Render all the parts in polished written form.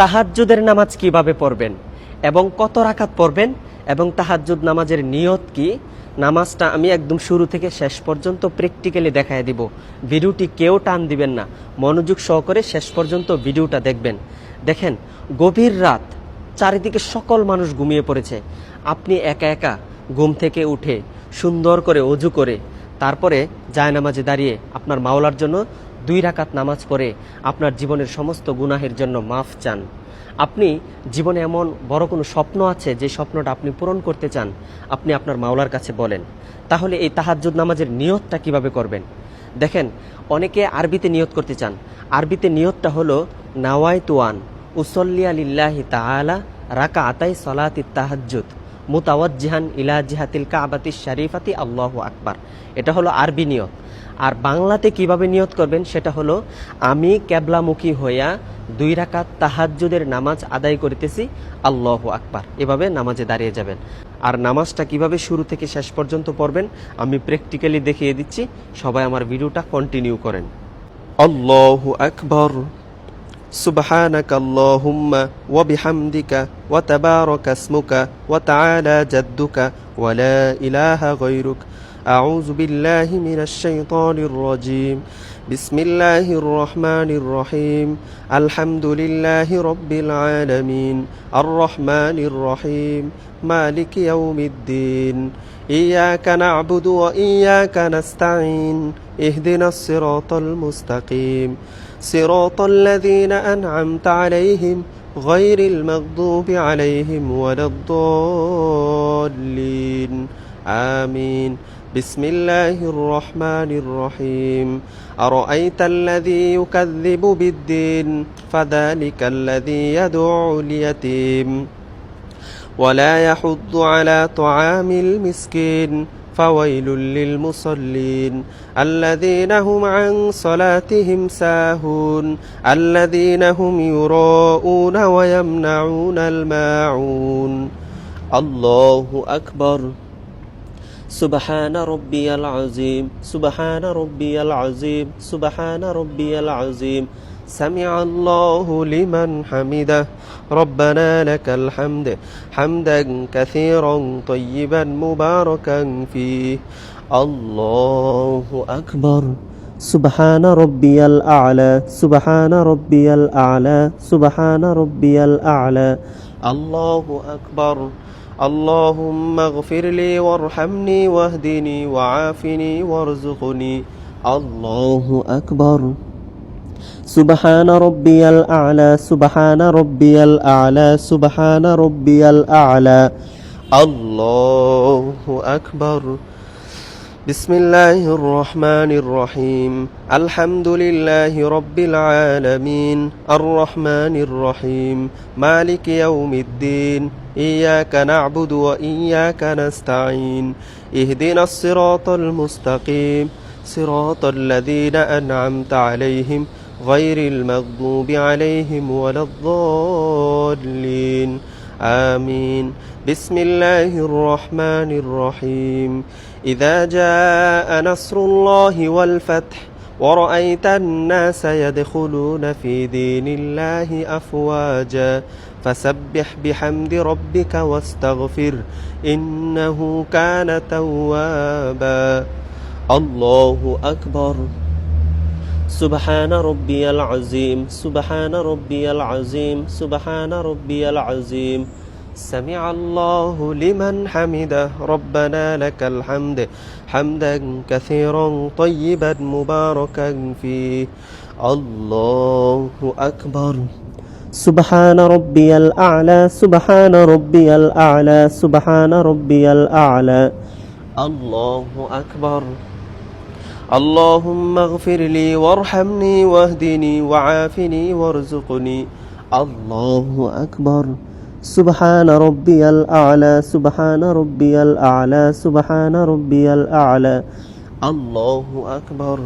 তাহাজ্জুদের নামাজ কিভাবে পড়বেন এবং কত রাকাত পড়বেন এবং তাহাজ্জুদ নামাজের নিয়ত কি, নামাজটা আমি একদম শুরু থেকে শেষ পর্যন্ত প্র্যাকটিক্যালি দেখায় দিব। ভিডিওটি কেউ টান দিবেন না, মনোযোগ সহকারে শেষ পর্যন্ত ভিডিওটা দেখবেন। দেখেন, গভীর রাত, চারিদিকে সকল মানুষ ঘুমিয়ে পড়েছে, আপনি একা একা ঘুম থেকে উঠে সুন্দর করে অজু করে তারপরে জায়নামাজে দাঁড়িয়ে আপনার মাওলার জন্য 2 রাকাত নামাজ পড়ে আপনার জীবনের সমস্ত গুনাহের জন্য মাফ চান। আপনি জীবনে এমন বড় কোনো স্বপ্ন আছে যে স্বপ্নটা আপনি পূরণ করতে চান, আপনি আপনার মাওলার কাছে বলেন। তাহলে এই তাহাজ্জুদ নামাজের নিয়তটা কিভাবে করবেন? দেখেন, অনেকে আরবিতে নিয়ত করতে চান। আরবিতে নিয়তটা হলো নাওয়াইতু আন উসল্লিয়া লিল্লাহি তাআলা রাকাআতাই সলাতিত তাহাজ্জুদ মুতাওয়াজ্জিহান ইলা জিহাতিল কাবাতিশ শরীফাতি আল্লাহু আকবার। এটা হলো আরবি নিয়ত। আর বাংলাতে কিভাবে নিয়ত করবেন সেটা হলো, আমি কেবলামুখী হইয়া 2 রাকাত তাহাজ্জুদের নামাজ আদায় করিতেছি, আল্লাহু আকবার। এভাবে নামাজে দাঁড়িয়ে যাবেন। আর নামাজটা কিভাবে শুরু থেকে শেষ পর্যন্ত পড়বেন আমি প্র্যাকটিক্যালি দেখিয়ে দিচ্ছি, সবাই আমার ভিডিওটা কন্টিনিউ করেন। আল্লাহু আকবার, সুবহানাকা আল্লাহুম্মা ওয়া বিহামদিকা ওয়া তাবারাকা ইসমুকা ওয়া তাআলা জাদ্দুকা ওয়া লা ইলাহা গায়রুক। আউযু বিল্লাহি মিনাশ শাইতানির রাজীম। বিসমিল্লাহির রহমানির রহিম। আলহামদুলিল্লাহি রাব্বিল আলামিন। আর রহমানির রহিম। মালিকি ইয়াউমিদ্দিন। ইয়াকা না'বুদু ওয়া ইয়াকা নাস্তাঈন। ইহদিনাস সিরাতাল মুস্তাকিম। সিরাতাল লাযীনা আন'আমতা আলাইহিম গায়রিল মাগদুবি আলাইহিম ওয়ালাদ-দাল্লিন। আমিন। বিসমিল্লাহির রহমানির রহিম। আরাআইতাল্লাযী ইউকাযযিবু বিদ্দীন ফাযালিকাল্লাযী ইয়াদউল ইয়াতীম ওয়া লা ইয়াহুদ্দু আলা তুআমিল মিসকিন ফাওয়াইলুল লিল মুসাল্লিন আল্লাযীনা হুম আন সালাতিহিম সাহুন আল্লাযীনা হুম ইউরাউনা ওয়া ইয়ামনাউনাল মাউন। আল্লাহু আকবার। সুবহান রাব্বিয়াল আযীম, সুবহান রাব্বিয়াল আযীম, সুবহান রাব্বিয়াল আযীম। সামিআল্লাহু লিমান হামিদাহ। রব্বানা লাকাল হামদ হামদান কাসীরান তাইয়িবান মুবারাকান ফীহ। আল্লাহু আকবার। সুবহান রাব্বিয়াল আ'লা, সুবহান রাব্বিয়াল আ'লা, সুবহান রাব্বিয়াল আ'লা। আল্লাহু আকবার। আল্লাহুম্মা গফিরলি ওয়ারহামনি ওয়াহদিনি ওয়াআফিনি ওয়ারযুকনি। আল্লাহু আকবার। সুবহান রাব্বিয়াল আ'লা, সুবহান রাব্বিয়াল আ'লা, সুবহান রাব্বিয়াল আ'লা। আল্লাহু আকবার। বিসমিল্লাহির রহমানির রহিম। আলহামদুলিল্লাহি রাব্বিল আলামিন। আর রহমানির রহিম। মালিকি ইয়াউমিদ্দিন। ইয়াকা না'বুদু ওয়া ইয়াকা নাস্তাঈন। ইহদিনাস সিরাতাল মুস্তাকিম। সিরাতাল লাযীনা আন'আমতা আলাইহিম গায়রিল মাগদুবি আলাইহিম ওয়ালাদ-দাল্লিন। আমিন। বিসমিল্লাহির রহমানির রহিম। ইযা জাআ নাসরুল্লাহি ওয়াল ফাথ ওয়া রাআইতান নাসা ইয়াদখুলুনা ফি দীনিল্লাহি আফওয়াজা ফাসাব্বিহ বিহামদি রাব্বিকা ওয়াস্তাগফির ইন্নাহু কানা তাওয়াবা। আল্লাহু আকবার। সুবহান রাব্বিয়াল আযীম, সুবহান রাব্বিয়াল আযীম, সুবহান রাব্বিয়াল আযীম। সামিআল্লাহু লিমান হামিদাহ। রব্বানা লাকাল হামদ হামদান কাসীরান তাইয়িবান মুবারাকান ফীহ। আল্লাহু আকবার। সুবহান রাব্বিয়াল আ'লা, সুবহান রাব্বিয়াল আ'লা, সুবহান রাব্বিয়াল আ'লা। আল্লাহু আকবার। আল্লাহুম্মা গফিরলি ওয়ারহামনি ওয়াহদিনি ওয়াআফিনি ওয়ারযুকনি। আল্লাহু আকবার। সুবহান রাব্বিয়াল আ'লা, সুবহান রাব্বিয়াল আ'লা, সুবহান রাব্বিয়াল আ'লা। আল্লাহু আকবার।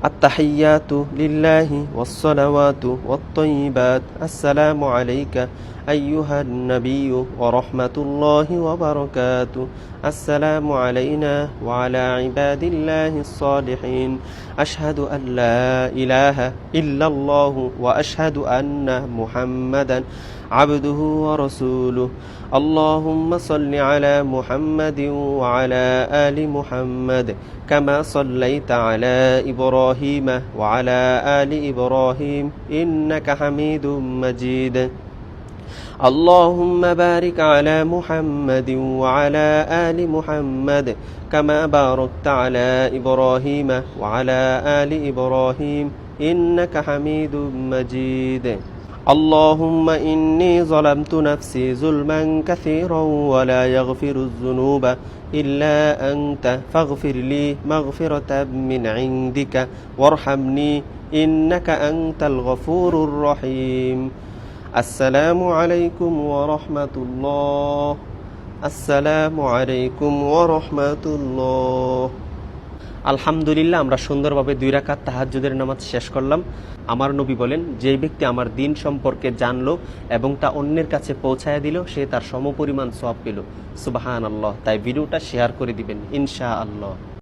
التحيات لله والصلوات والطيبات السلام عليك أيها النبي ورحمة الله وبركاته السلام علينا وعلى عباد الله الصالحين أشهد أن لا إله إلا الله وأشهد أن محمدا عبده ورسوله اللهم صل على محمد وعلى آل محمد كما صليت على إبراهيم وعلى آل إبراهيم إنك حميد مجيد اللهم بارك على محمد وعلى آل محمد كما باركت على إبراهيم وعلى آل إبراهيم إنك حميد مجيد اللهم إني ظلمت نفسي ظلما كثيرا ولا يغفر الذنوب إلا أنت فاغفر لي مغفرة من عندك وارحمني إنك أنت الغفور الرحيم السلام عليكم ورحمة الله السلام عليكم ورحمة الله আলহামদুলিল্লাহ আমরা সুন্দরভাবে 2 রাকাত তাহাজ্জুদের নামাজ শেষ করলাম। আমার নবী বলেন, যে ব্যক্তি আমার দিন সম্পর্কে জানলো এবং তা অন্যের কাছে পৌঁছায় দিল, সে তার সমপরিমাণ সওয়াব পেল। সুবহানাল্লাহ। তাই ভিডিওটা শেয়ার করে দিবেন ইনশাআল্লাহ।